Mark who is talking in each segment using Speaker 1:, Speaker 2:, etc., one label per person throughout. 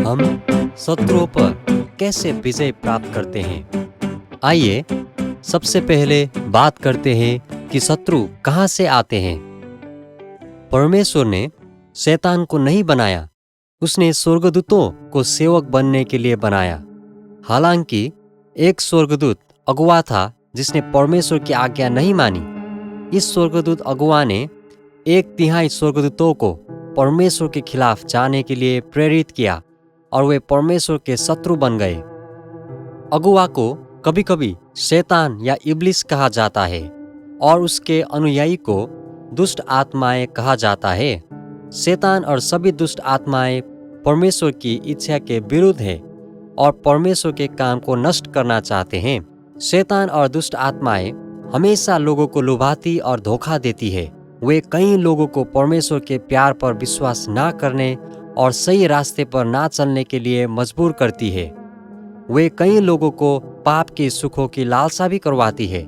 Speaker 1: हम शत्रुओं पर कैसे विजय प्राप्त करते हैं? आइए सबसे पहले बात करते हैं कि शत्रु कहाँ से आते हैं। परमेश्वर ने शैतान को नहीं बनाया, उसने स्वर्गदूतों को सेवक बनने के लिए बनाया। हालांकि एक स्वर्गदूत अगुआ था जिसने परमेश्वर की आज्ञा नहीं मानी। इस स्वर्गदूत अगुआ ने 1/3 स्वर्गदूतों को परमेश्वर के खिलाफ जाने के लिए प्रेरित किया और वे परमेश्वर के शत्रु बन गए। अगुआ को कभी कभी शैतान या इब्लिस कहा जाता है और उसके अनुयायी को दुष्ट आत्माएं कहा जाता है। शैतान और सभी दुष्ट आत्माएं परमेश्वर की इच्छा के विरुद्ध है और परमेश्वर के काम को नष्ट करना चाहते हैं। शैतान और दुष्ट आत्माएं हमेशा लोगों को लुभाती और धोखा देती है। वे कई लोगों को परमेश्वर के प्यार पर विश्वास ना करने और सही रास्ते पर ना चलने के लिए मजबूर करती है। वे कई लोगों को पाप के सुखों की लालसा भी करवाती है।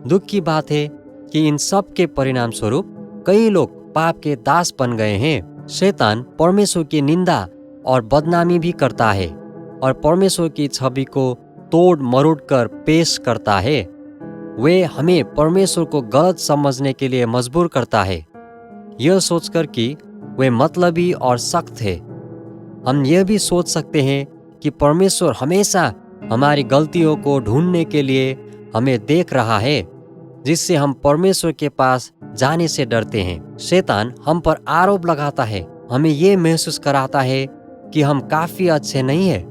Speaker 1: दुख की बात है कि इन सब के परिणाम स्वरूप कई लोग पाप के दास बन गए हैं। शैतान परमेश्वर की निंदा और बदनामी भी करता है और परमेश्वर की छवि को तोड़ मरोड़ कर पेश करता है। वे हमें परमेश्वर को गलत समझने के लिए मजबूर करता है, यह सोचकर कि वे मतलबी और सख्त है। हम यह भी सोच सकते हैं कि परमेश्वर हमेशा हमारी गलतियों को ढूंढने के लिए हमें देख रहा है, जिससे हम परमेश्वर के पास जाने से डरते हैं। शैतान हम पर आरोप लगाता है, हमें यह महसूस कराता है कि हम काफी अच्छे नहीं हैं।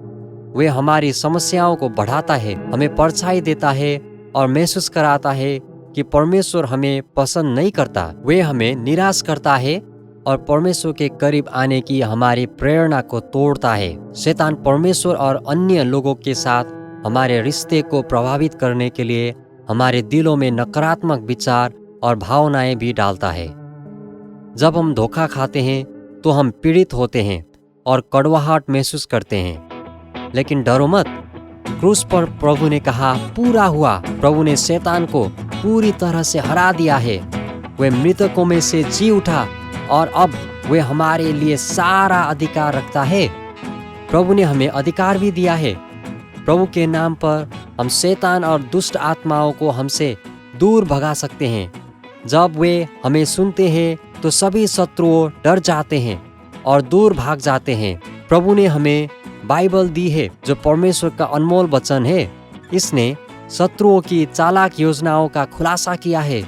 Speaker 1: वे हमारी समस्याओं को बढ़ाता है, हमें परछाई देता है और महसूस कराता है कि परमेश्वर हमें पसंद नहीं करता। वे हमें निराश करता है और परमेश्वर के करीब आने की हमारी प्रेरणा को तोड़ता है। शैतान परमेश्वर और अन्य लोगों के साथ हमारे रिश्ते को प्रभावित करने के लिए हमारे दिलों में नकारात्मक विचार और भावनाएं भी डालता है। जब हम धोखा खाते हैं तो हम पीड़ित होते हैं और कड़वाहट महसूस करते हैं, लेकिन डरो मत। क्रूस पर प्रभु ने कहा, पूरा हुआ। प्रभु ने शैतान को पूरी तरह से हरा दिया है। वे मृतकों में से जी उठा और अब वे हमारे लिए सारा अधिकार रखता है। प्रभु ने हमें अधिकार भी दिया है। प्रभु के नाम पर हम शैतान और दुष्ट आत्माओं को हमसे दूर भगा सकते हैं। जब वे हमें सुनते हैं तो सभी शत्रुओं डर जाते हैं और दूर भाग जाते हैं। प्रभु ने हमें बाइबल दी है जो परमेश्वर का अनमोल वचन है। इसने शत्रुओं की चालाक योजनाओं का खुलासा किया है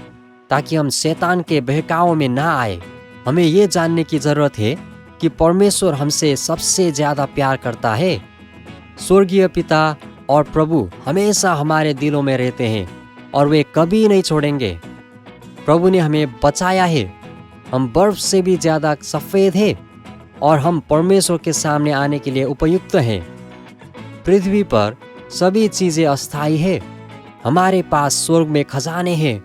Speaker 1: ताकि हम शैतान के बहकावों में ना आए। हमें ये जानने की जरूरत है कि परमेश्वर हमसे सबसे ज्यादा प्यार करता है। स्वर्गीय पिता और प्रभु हमेशा हमारे दिलों में रहते हैं और वे कभी नहीं छोड़ेंगे। प्रभु ने हमें बचाया है। हम बर्फ से भी ज्यादा सफेद हैं और हम परमेश्वर के सामने आने के लिए उपयुक्त हैं। पृथ्वी पर सभी चीजें अस्थायी है। हमारे पास स्वर्ग में खजाने हैं।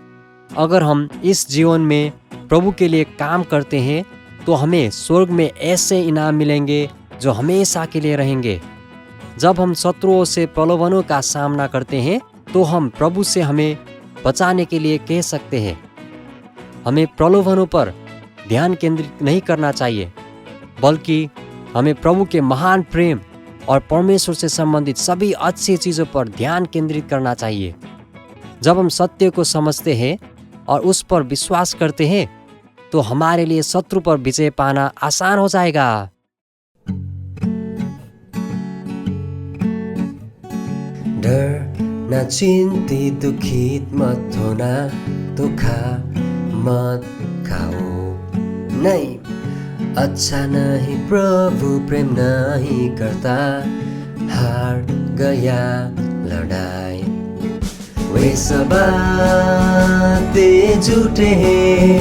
Speaker 1: अगर हम इस जीवन में प्रभु के लिए काम करते हैं तो हमें स्वर्ग में ऐसे इनाम मिलेंगे जो हमेशा के लिए रहेंगे। जब हम शत्रुओं से प्रलोभनों का सामना करते हैं तो हम प्रभु से हमें बचाने के लिए कह सकते हैं। हमें प्रलोभनों पर ध्यान केंद्रित नहीं करना चाहिए, बल्कि हमें प्रभु के महान प्रेम और परमेश्वर से संबंधित सभी अच्छी चीजों पर ध्यान केंद्रित करना चाहिए। जब हम सत्य को समझते हैं और उस पर विश्वास करते हैं तो हमारे लिए शत्रु पर विजय पाना आसान हो जाएगा।
Speaker 2: डर न चिंतित दुखित मत होना, धोखा मत खाओ नहीं, अच्छा नहीं प्रभु प्रेम नहीं करता, हार गया लड़ाई। वे सब बातें झूठे हैं,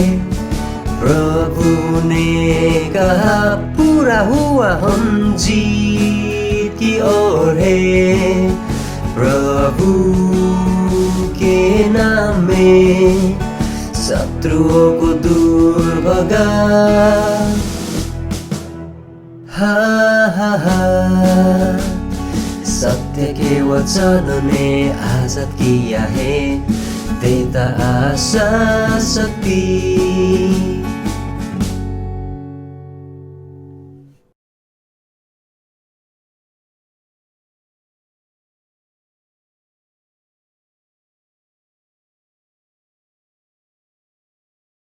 Speaker 2: प्रभु ने कहा पूरा हुआ, हम जीत की ओर है। प्रभु के नाम में शत्रुओं को दूर भगा। हा हा हा, सत्य के वचन ने आजाद किया है, देता आशा शक्ति।